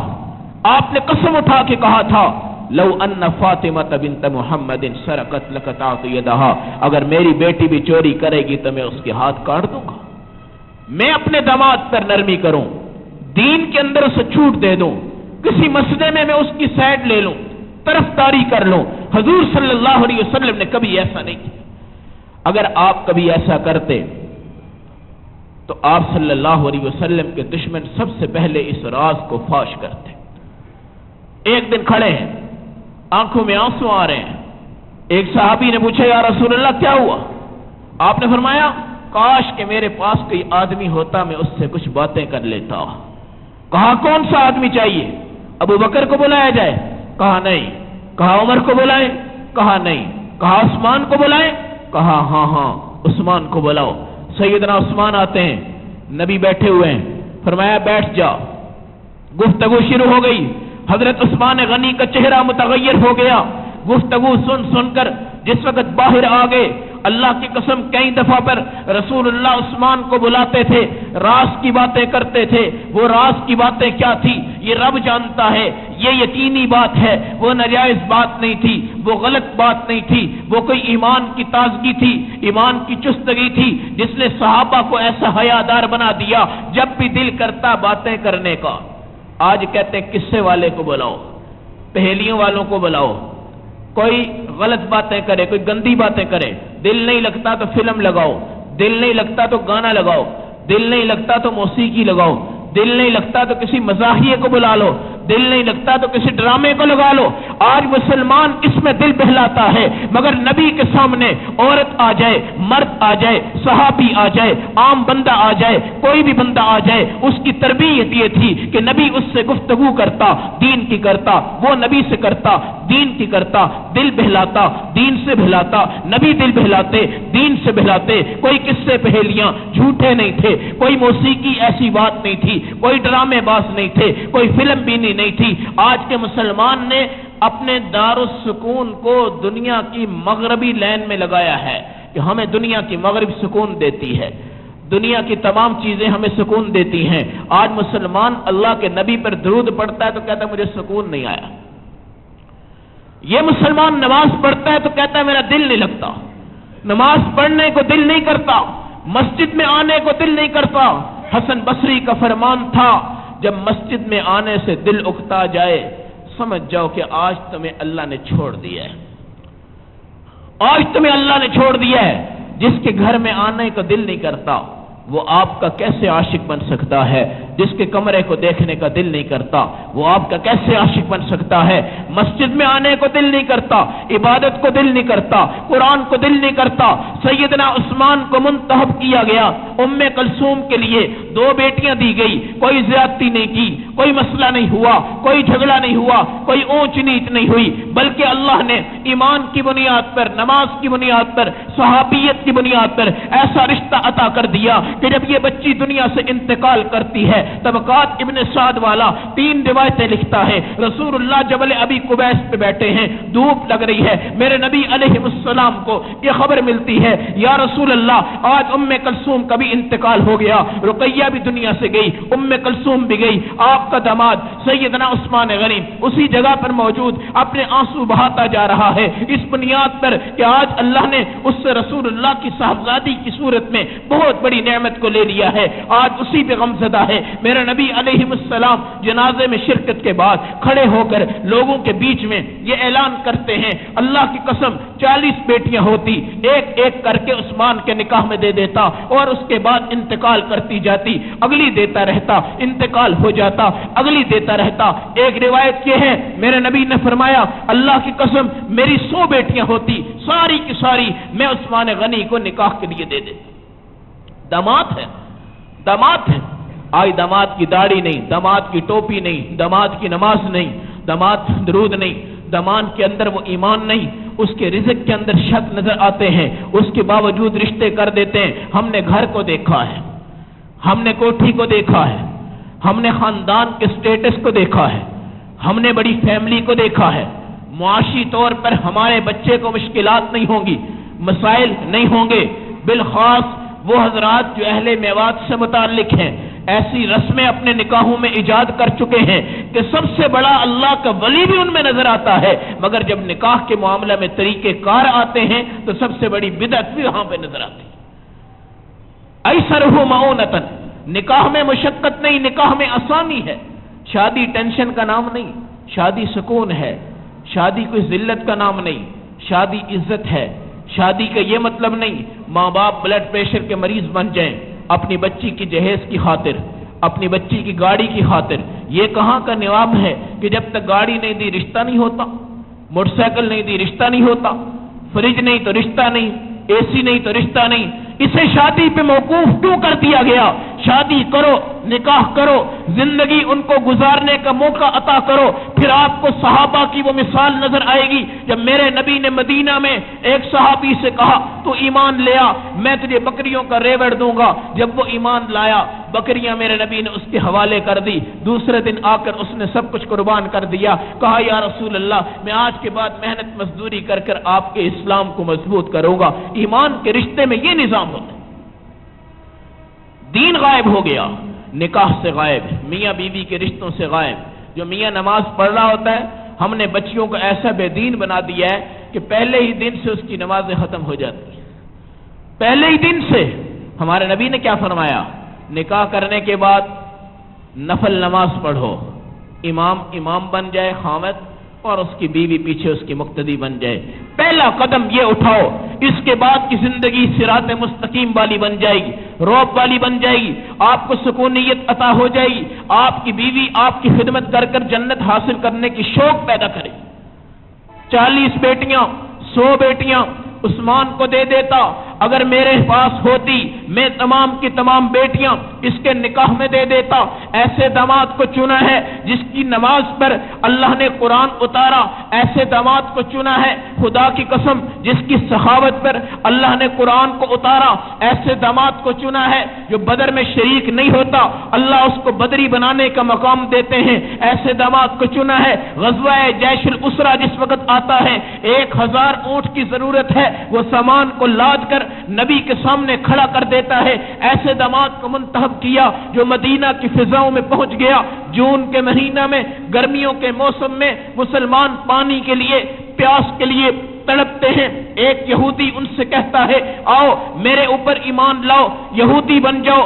A: آپ نے قسم اٹھا کے کہا تھا لو ان فاطمہ بنت محمد سرقت لقطعت یدہا، اگر میری بیٹی بھی چوری کرے گی تو میں اس کے ہاتھ کاٹ دوں گا۔ میں اپنے داماد پر نرمی کروں، دین کے اندر اسے چھوٹ دے دوں، کسی مسئلے میں میں اس کی سائڈ لے لوں، طرفداری کر لوں۔ حضور صلی اللہ علیہ وسلم نے کبھی ایسا نہیں کیا۔ اگر آپ کبھی ایسا کرتے تو آپ صلی اللہ علیہ وسلم کے دشمن سب سے پہلے اس راز کو فاش کرتے۔ ایک دن کھڑے ہیں، آنکھوں میں آنسو آ رہے ہیں، ایک صحابی نے پوچھا یا رسول اللہ کیا ہوا؟ آپ نے فرمایا کاش کہ میرے پاس کوئی آدمی ہوتا میں اس سے کچھ باتیں کر لیتا۔ کہا کون سا آدمی چاہیے؟ ابو بکر کو بلایا جائے؟ کہا نہیں۔ کہا عمر کو بلائیں؟ کہا نہیں۔ کہا عثمان کو بلائیں؟ کہا ہاں ہاں عثمان کو بلاؤ۔ سیدنا عثمان آتے ہیں، نبی بیٹھے ہوئے ہیں، فرمایا بیٹھ جا۔ گفتگو شروع ہو گئی، حضرت عثمان غنی کا چہرہ متغیر ہو گیا، گفتگو سن سن کر جس وقت باہر آ گئے، اللہ کی قسم کئی دفعہ پر رسول اللہ عثمان کو بلاتے تھے، راز کی باتیں کرتے تھے۔ وہ راز کی باتیں کیا تھی یہ رب جانتا ہے، یہ یقینی بات ہے، وہ ناجائز بات نہیں تھی، وہ غلط بات نہیں تھی، وہ کوئی ایمان کی تازگی تھی، ایمان کی چستگی تھی جس نے صحابہ کو ایسا حیادار بنا دیا جب بھی دل کرتا باتیں کرنے کا۔ آج کہتے ہیں قصے والے کو بلاؤ، پہیلیوں والوں کو بلاؤ، کوئی غلط باتیں کرے، کوئی گندی باتیں کرے، دل نہیں لگتا تو فلم لگاؤ، دل نہیں لگتا تو گانا لگاؤ، دل نہیں لگتا تو موسیقی لگاؤ، دل نہیں لگتا تو کسی مزاحیے کو بلا لو، دل نہیں لگتا تو کسی ڈرامے کو لگا لو۔ آج مسلمان اس میں دل بہلاتا ہے، مگر نبی کے سامنے عورت آ جائے، مرد آ جائے، صحابی آ جائے، عام بندہ آ جائے، کوئی بھی بندہ آ جائے، اس کی تربیت یہ تھی کہ نبی اس سے گفتگو کرتا، دین کی کرتا، وہ نبی سے کرتا، دین کی کرتا، دل بہلاتا، دین سے بہلاتا، نبی دل بہلاتے، دین سے بہلاتے۔ کوئی قصے پہیلیاں جھوٹے نہیں تھے، کوئی موسیقی ایسی بات نہیں تھی، کوئی ڈرامے باز نہیں تھے، کوئی فلم بینی نہیں تھی۔ آج کے مسلمان نے اپنے دارالسکون کو دنیا کی مغربی لین میں لگایا ہے کہ ہمیں دنیا کی مغرب سکون دیتی ہے، دنیا کی تمام چیزیں ہمیں سکون دیتی ہیں۔ آج مسلمان اللہ کے نبی پر درود پڑھتا ہے تو کہتا ہے مجھے سکون نہیں آیا۔ یہ مسلمان نماز پڑھتا ہے تو کہتا ہے میرا دل نہیں لگتا، نماز پڑھنے کو دل نہیں کرتا، مسجد میں آنے کو دل نہیں کرتا، حسن بصری کا فرمان تھا، جب مسجد میں آنے سے دل اکتا جائے سمجھ جاؤ کہ آج تمہیں اللہ نے چھوڑ دیا ہے، آج تمہیں اللہ نے چھوڑ دیا ہے۔ جس کے گھر میں آنے کا دل نہیں کرتا وہ آپ کا کیسے عاشق بن سکتا ہے؟ جس کے کمرے کو دیکھنے کا دل نہیں کرتا وہ آپ کا کیسے عاشق بن سکتا ہے؟ مسجد میں آنے کو دل نہیں کرتا، عبادت کو دل نہیں کرتا، قرآن کو دل نہیں کرتا۔ سیدنا عثمان کو منتخب کیا گیا، ام کلثوم کے لیے 2 بیٹیاں دی گئی، کوئی زیادتی نہیں کی، کوئی مسئلہ نہیں ہوا، کوئی جھگڑا نہیں ہوا، کوئی اونچ نیچ نہیں ہوئی، بلکہ اللہ نے ایمان کی بنیاد پر، نماز کی بنیاد پر، صحابیت کی بنیاد پر ایسا رشتہ عطا کر دیا کہ جب یہ بچی دنیا سے انتقال کرتی ہے، طبقات ابن سعد والا 3 روایتیں لکھتا ہے، رسول اللہ جبل ابی قبیس پہ بیٹھے ہیں، دھوپ لگ رہی ہے، میرے نبی علیہ السلام کو یہ خبر ملتی ہے، یا رسول اللہ آج ام کلثوم کا بھی انتقال ہو گیا، رقیہ بھی دنیا سے گئی، ام کلثوم بھی گئی، آپ کا داماد سیدنا عثمان غنی اسی جگہ پر موجود اپنے آنسو بہاتا جا رہا ہے، اس بنیاد پر کہ آج اللہ نے اس سے رسول اللہ کی صاحبزادی کی صورت میں بہت بڑی نعمت کو لے لیا ہے، آج اسی پہ غمزدہ ہے۔ میرے نبی علیہ السلام جنازے میں شرکت کے بعد کھڑے ہو کر لوگوں کے بیچ میں یہ اعلان کرتے ہیں، اللہ کی قسم 40 بیٹیاں ہوتی، ایک ایک کر کے عثمان کے نکاح میں دے دیتا اور اس کے بعد انتقال کرتی جاتی، اگلی دیتا رہتا، انتقال ہو جاتا، اگلی دیتا رہتا۔ ایک روایت یہ ہے میرے نبی نے فرمایا، اللہ کی قسم میری 100 بیٹیاں ہوتی، ساری کی ساری میں عثمان غنی کو نکاح کے لیے دے دیتا۔ داماد ہے، داماد ہے، آج داماد کی داڑھی نہیں، داماد کی ٹوپی نہیں، داماد کی نماز نہیں، داماد درود نہیں، داماد کے اندر وہ ایمان نہیں، اس کے رزق کے اندر شک نظر آتے ہیں، اس کے باوجود رشتے کر دیتے ہیں۔ ہم نے گھر کو دیکھا ہے، ہم نے کوٹھی کو دیکھا ہے، ہم نے خاندان کے سٹیٹس کو دیکھا ہے، ہم نے بڑی فیملی کو دیکھا ہے، معاشی طور پر ہمارے بچے کو مشکلات نہیں ہوں گی، مسائل نہیں ہوں گے، بالخاص وہ حضرات جو اہل میوات سے متعلق ہیں ایسی رسمیں اپنے نکاحوں میں ایجاد کر چکے ہیں کہ سب سے بڑا اللہ کا ولی بھی ان میں نظر آتا ہے، مگر جب نکاح کے معاملہ میں طریقے کار آتے ہیں تو سب سے بڑی بدعت بھی وہاں پہ نظر آتی ہے۔ ایسرہ معونتن، نکاح میں مشقت نہیں، نکاح میں آسانی ہے، شادی ٹینشن کا نام نہیں، شادی سکون ہے، شادی کوئی ذلت کا نام نہیں، شادی عزت ہے۔ شادی کا یہ مطلب نہیں ماں باپ بلڈ پریشر کے مریض بن جائیں اپنی بچی کی جہیز کی خاطر، اپنی بچی کی گاڑی کی خاطر۔ یہ کہاں کا نظام ہے کہ جب تک گاڑی نہیں دی رشتہ نہیں ہوتا، موٹر سائیکل نہیں دی رشتہ نہیں ہوتا، فریج نہیں تو رشتہ نہیں، اے سی نہیں تو رشتہ نہیں۔ اسے شادی پہ موقوف کیوں کر دیا گیا؟ شادی کرو، نکاح کرو، زندگی ان کو گزارنے کا موقع عطا کرو، پھر آپ کو صحابہ کی وہ مثال نظر آئے گی۔ جب میرے نبی نے مدینہ میں ایک صحابی سے کہا تو ایمان لیا، میں تجھے بکریوں کا ریوڑ دوں گا، جب وہ ایمان لایا بکریاں میرے نبی نے اس کے حوالے کر دی، دوسرے دن آ کر اس نے سب کچھ قربان کر دیا، کہا یا رسول اللہ میں آج کے بعد محنت مزدوری کر کر آپ کے اسلام کو مضبوط کروں گا۔ ایمان کے رشتے میں یہ نظام ہوتا ہے۔ دین غائب ہو گیا، نکاح سے غائب، میاں بیوی کے رشتوں سے غائب۔ جو میاں نماز پڑھ رہا ہوتا ہے ہم نے بچیوں کو ایسا بے دین بنا دیا ہے کہ پہلے ہی دن سے اس کی نمازیں ختم ہو جاتی ہیں، پہلے ہی دن سے۔ ہمارے نبی نے کیا فرمایا؟ نکاح کرنے کے بعد نفل نماز پڑھو، امام بن جائے خامد اور اس کی بیوی پیچھے اس کی مقتدی بن جائے۔ پہلا قدم یہ اٹھاؤ، اس کے بعد کی زندگی صراط مستقیم والی بن جائے گی، روب والی بن جائے گی، آپ کو سکونیت عطا ہو جائے گی، آپ کی بیوی آپ کی خدمت کر کر جنت حاصل کرنے کی شوق پیدا کرے۔ 40 بیٹیاں، 100 بیٹیاں عثمان کو دے دیتا، اگر میرے پاس ہوتی میں تمام کی تمام بیٹیاں اس کے نکاح میں دے دیتا۔ ایسے داماد کو چنا ہے جس کی نماز پر اللہ نے قرآن اتارا، ایسے داماد کو چنا ہے خدا کی قسم جس کی سخاوت پر اللہ نے قرآن کو اتارا، ایسے داماد کو چنا ہے جو بدر میں شریک نہیں ہوتا، اللہ اس کو بدری بنانے کا مقام دیتے ہیں، ایسے داماد کو چنا ہے غزوہ جیش الاسرہ جس وقت آتا ہے 1000 اونٹ کی ضرورت ہے، وہ سامان کو لاد کر نبی کے سامنے کھڑا کر دیتا ہے، ایسے داماد کو منتخب کیا جو مدینہ کی فضاؤں میں پہنچ گیا۔ جون کے مہینہ میں گرمیوں کے موسم میں مسلمان پانی کے لیے، پیاس کے لیے تڑپتے ہیں، ایک یہودی ان سے کہتا ہے آؤ میرے اوپر ایمان لاؤ، یہودی بن جاؤ،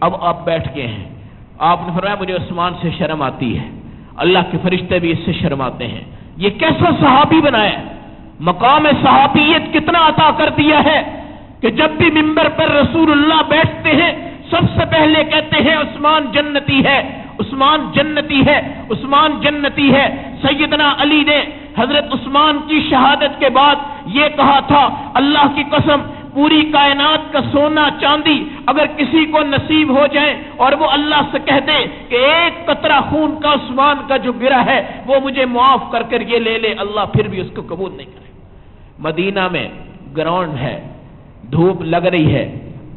A: اب آپ بیٹھ گئے ہیں. آپ نے فرمایا مجھے عثمان سے شرم آتی ہے, اللہ کے فرشتے بھی اس سے شرماتے ہیں. یہ کیسا صحابی بنایا ہے, مقام صحابیت کتنا عطا کر دیا ہے کہ جب بھی منبر پر رسول اللہ بیٹھتے ہیں سب سے پہلے کہتے ہیں عثمان جنتی ہے, عثمان جنتی ہے, عثمان جنتی ہے. سیدنا علی نے حضرت عثمان کی شہادت کے بعد یہ کہا تھا, اللہ کی قسم پوری کائنات کا سونا چاندی اگر کسی کو نصیب ہو جائے اور وہ اللہ سے کہہ دے کہ ایک قطرہ خون کا عثمان کا جو گرا ہے وہ مجھے معاف کر کر یہ لے لے, اللہ پھر بھی اس کو قبول نہیں کرے. مدینہ میں گراؤنڈ ہے, دھوپ لگ رہی ہے,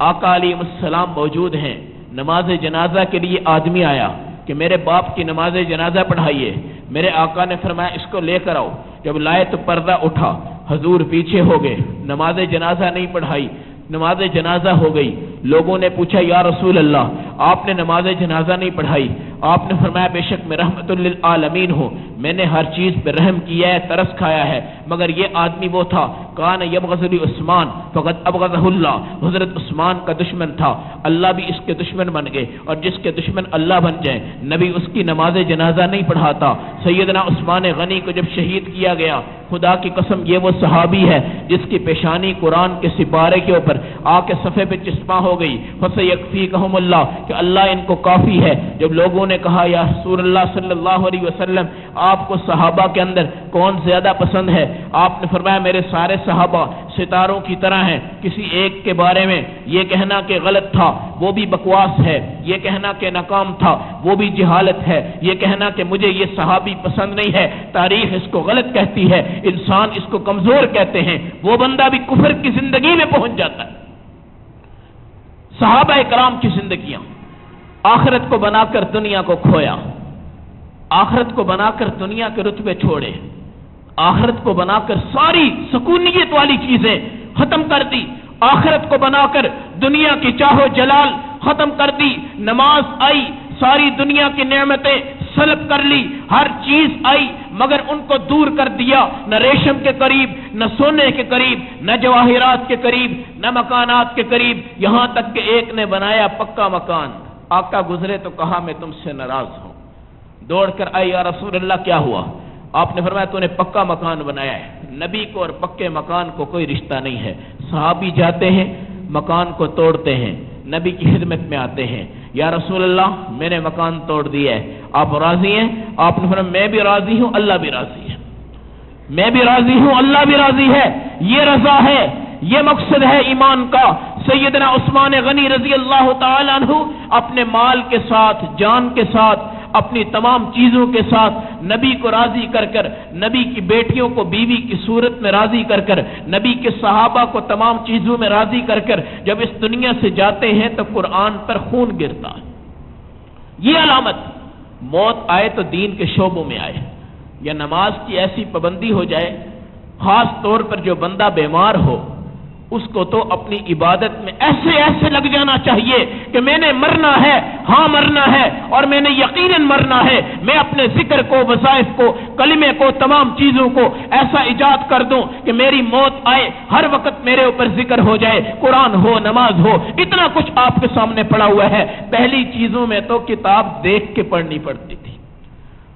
A: آقا علیہ السلام موجود ہیں. نماز جنازہ کے لیے آدمی آیا کہ میرے باپ کی نماز جنازہ پڑھائیے. میرے آقا نے فرمایا اس کو لے کر آؤ. جب لائے تو پردہ اٹھا, حضور پیچھے ہو گئے, نماز جنازہ نہیں پڑھائی. نماز جنازہ ہو گئی. لوگوں نے پوچھا یا رسول اللہ آپ نے نماز جنازہ نہیں پڑھائی. آپ نے فرمایا بے شک میں رحمت للعالمین ہوں, میں نے ہر چیز پہ رحم کیا ہے, ترس کھایا ہے, مگر یہ آدمی وہ تھا کان یبغض عثمان فقد ابغضہ اللہ, حضرت عثمان کا دشمن تھا, اللہ بھی اس کے دشمن بن گئے, اور جس کے دشمن اللہ بن جائے نبی اس کی نماز جنازہ نہیں پڑھاتا. سیدنا عثمان غنی کو جب شہید کیا گیا, خدا کی قسم یہ وہ صحابی ہے جس کی پیشانی قرآن کے سپارے کے اوپر آ کے صفحے پہ چسپاں ہو گئی. فسیکفیکہم اللہ, کہ اللہ ان کو کافی ہے. جب لوگوں نے کہا یا رسول اللہ صلی اللہ علیہ وسلم آپ کو صحابہ کے اندر کون زیادہ پسند ہے, آپ نے فرمایا میرے سارے صحابہ ستاروں کی طرح ہیں, کسی ایک کے بارے میں یہ کہنا کہ غلط تھا وہ بھی بکواس ہے, یہ کہنا کہ ناکام تھا وہ بھی جہالت ہے, یہ کہنا کہ مجھے یہ صحابی پسند نہیں ہے تاریخ اس کو غلط کہتی ہے, انسان اس کو کمزور کہتے ہیں, وہ بندہ بھی کفر کی زندگی میں پہنچ جاتا ہے. صحابہ کرام کی زندگیاں آخرت کو بنا کر دنیا کو کھویا, آخرت کو بنا کر دنیا کے رتبے چھوڑے, آخرت کو بنا کر ساری سکونیت والی چیزیں ختم کر دی, آخرت کو بنا کر دنیا کی چاہو جلال ختم کر دی. نماز آئی, ساری دنیا کی نعمتیں سلب کر لی, ہر چیز آئی مگر ان کو دور کر دیا, نہ ریشم کے قریب, نہ سونے کے قریب, نہ جواہرات کے قریب, نہ مکانات کے قریب, یہاں تک کہ ایک نے بنایا پکا مکان. آقا گزرے تو کہا میں تم سے ناراض ہوں. دوڑ کر آئی یا رسول اللہ کیا ہوا؟ آپ نے فرمایا تو نے پکا مکان بنایا ہے. نبی کو اور پکے مکان کو کوئی رشتہ نہیں ہے. صحابی جاتے ہیں مکان کو توڑتے ہیں, نبی کی خدمت میں آتے ہیں, یا رسول اللہ میں نے مکان توڑ دیا ہے, آپ راضی ہیں؟ آپ نے فرمایا میں بھی راضی ہوں, اللہ بھی راضی ہے. میں بھی راضی ہوں, اللہ بھی راضی ہے. یہ رضا ہے, یہ مقصد ہے ایمان کا. سیدنا عثمان غنی رضی اللہ تعالی عنہ اپنے مال کے ساتھ, جان کے ساتھ, اپنی تمام چیزوں کے ساتھ نبی کو راضی کر کر, نبی کی بیٹیوں کو بیوی کی صورت میں راضی کر کر, نبی کے صحابہ کو تمام چیزوں میں راضی کر کر جب اس دنیا سے جاتے ہیں تو قرآن پر خون گرتا ہے. یہ علامت موت آئے تو دین کے شعبوں میں آئے, یا نماز کی ایسی پابندی ہو جائے, خاص طور پر جو بندہ بیمار ہو اس کو تو اپنی عبادت میں ایسے ایسے لگ جانا چاہیے کہ میں نے مرنا ہے, ہاں مرنا ہے, اور میں نے یقیناً مرنا ہے. میں اپنے ذکر کو, وظائف کو, کلمے کو, تمام چیزوں کو ایسا ایجاد کر دوں کہ میری موت آئے ہر وقت میرے اوپر ذکر ہو جائے, قرآن ہو, نماز ہو, اتنا کچھ آپ کے سامنے پڑا ہوا ہے. پہلی چیزوں میں تو کتاب دیکھ کے پڑھنی پڑتی تھی.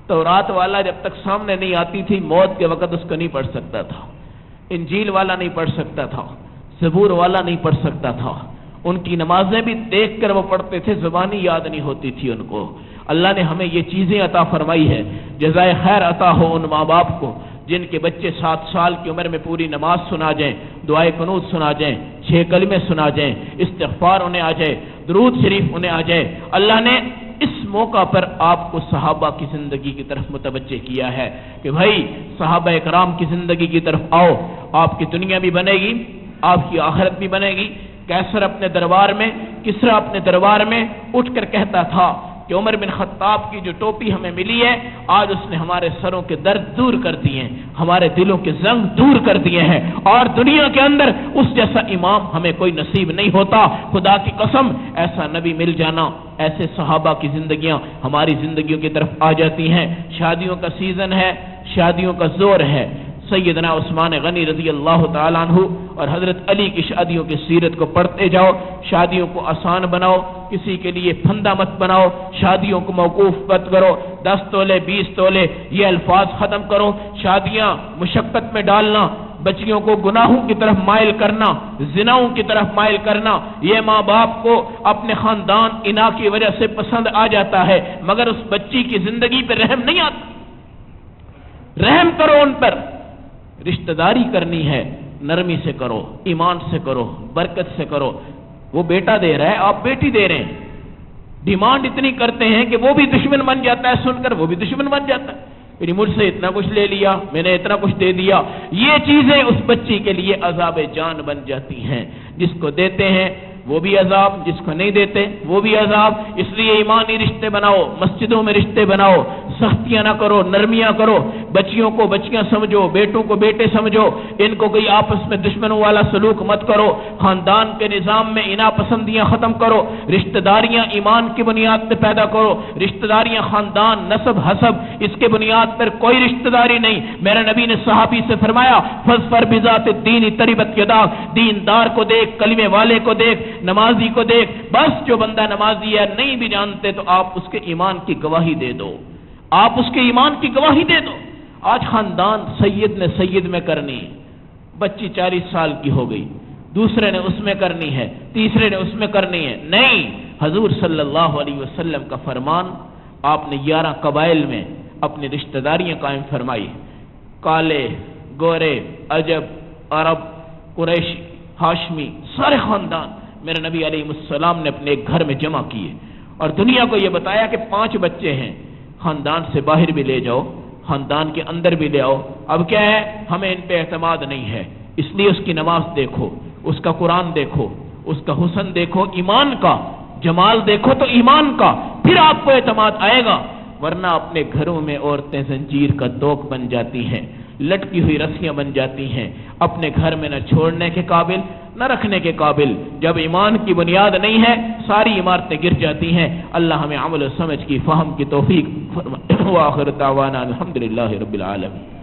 A: تورات والا جب تک سامنے نہیں آتی تھی موت کے وقت اس کو نہیں پڑھ سکتا تھا, انجیل والا نہیں پڑھ سکتا تھا, زبور والا نہیں پڑھ سکتا تھا. ان کی نمازیں بھی دیکھ کر وہ پڑھتے تھے, زبانی یاد نہیں ہوتی تھی ان کو. اللہ نے ہمیں یہ چیزیں عطا فرمائی ہے. جزائے خیر عطا ہو ان ماں باپ کو جن کے بچے 7 سال کی عمر میں پوری نماز سنا جائیں, دعائے قنوت سنا جائیں, 6 کلمے سنا جائیں, استغفار انہیں آ جائے, درود شریف انہیں آ جائے. اللہ نے اس موقع پر آپ کو صحابہ کی زندگی کی طرف متوجہ کیا ہے کہ بھائی صحابہ اکرام کی زندگی کی طرف آؤ, آپ کی دنیا بھی بنے گی, آپ کی آخرت بھی بنے گی. کیسر اپنے دربار میں, کسرا اپنے دربار میں اٹھ کر کہتا تھا کہ عمر بن خطاب کی جو ٹوپی ہمیں ملی ہے آج اس نے ہمارے سروں کے درد دور کر دیے ہیں, ہمارے دلوں کے زنگ دور کر دیے ہیں, اور دنیا کے اندر اس جیسا امام ہمیں کوئی نصیب نہیں ہوتا. خدا کی قسم ایسا نبی مل جانا, ایسے صحابہ کی زندگیاں ہماری زندگیوں کی طرف آ جاتی ہیں. شادیوں کا سیزن ہے, شادیوں کا زور ہے, سیدنا عثمان غنی رضی اللہ تعالیٰ عنہ اور حضرت علی کی شادیوں کی سیرت کو پڑھتے جاؤ. شادیوں کو آسان بناؤ, کسی کے لیے پھندا مت بناؤ, شادیوں کو موقوف مت کرو. 10 تولے 20 تولے یہ الفاظ ختم کرو. شادیاں مشقت میں ڈالنا, بچیوں کو گناہوں کی طرف مائل کرنا, زناؤں کی طرف مائل کرنا, یہ ماں باپ کو اپنے خاندان انا کی وجہ سے پسند آ جاتا ہے, مگر اس بچی کی زندگی پہ رحم نہیں آتا. رحم کرو ان پر. رشتہ داری کرنی ہے, نرمی سے کرو, ایمان سے کرو, برکت سے کرو. وہ بیٹا دے رہا ہے, آپ بیٹی دے رہے ہیں. ڈیمانڈ اتنی کرتے ہیں کہ وہ بھی دشمن بن جاتا ہے, سن کر وہ بھی دشمن بن جاتا ہے. یعنی مجھ سے اتنا کچھ لے لیا, میں نے اتنا کچھ دے دیا. یہ چیزیں اس بچی کے لیے عذاب جان بن جاتی ہیں. جس کو دیتے ہیں وہ بھی عذاب, جس کو نہیں دیتے وہ بھی عذاب. اس لیے ایمانی رشتے بناؤ, مسجدوں میں رشتے بناؤ, سختیاں نہ کرو, نرمیاں کرو. بچیوں کو بچیاں سمجھو, بیٹوں کو بیٹے سمجھو. ان کو کوئی آپس میں دشمنوں والا سلوک مت کرو. خاندان کے نظام میں انا پسندیاں ختم کرو. رشتہ داریاں ایمان کی بنیاد پہ پیدا کرو. رشتہ داریاں خاندان, نسب, حسب, اس کے بنیاد پر کوئی رشتہ داری نہیں. میرے نبی نے صحابی سے فرمایا فاظفر بذات الدین تربت یداک. دیندار کو دیکھ, کلمے والے کو دیکھ, نمازی کو دیکھ. بس جو بندہ نمازی ہے نہیں بھی جانتے تو آپ اس کے ایمان کی گواہی دے دو, آپ اس کے ایمان کی گواہی دے دو. آج خاندان سید نے سید میں کرنی, بچی 40 سال کی ہو گئی, دوسرے نے اس میں کرنی ہے, تیسرے نے اس میں کرنی ہے. نہیں, حضور صلی اللہ علیہ وسلم کا فرمان, آپ نے 11 قبائل میں اپنی رشتہ داریاں قائم فرمائی. کالے, گورے, عجب, عرب, قریشی, ہاشمی, سارے خاندان میرے نبی علیہ السلام نے اپنے ایک گھر میں جمع کیے اور دنیا کو یہ بتایا کہ 5 بچے ہیں, خاندان سے باہر بھی لے جاؤ, خاندان کے اندر بھی لے آؤ. اب کیا ہے, ہمیں ان پہ اعتماد نہیں ہے, اس لیے اس کی نماز دیکھو, اس کا قرآن دیکھو, اس کا حسن دیکھو, ایمان کا جمال دیکھو تو ایمان کا, پھر آپ کو اعتماد آئے گا. ورنہ اپنے گھروں میں عورتیں زنجیر کا دوک بن جاتی ہیں, لٹکی ہوئی رسیاں بن جاتی ہیں, اپنے گھر میں نہ چھوڑنے کے قابل نہ رکھنے کے قابل. جب ایمان کی بنیاد نہیں ہے ساری عمارتیں گر جاتی ہیں. اللہ ہمیں عمل و سمجھ کی, فہم کی توفیق فرمائے. وآخر دعوانا الحمدللہ رب العالمین.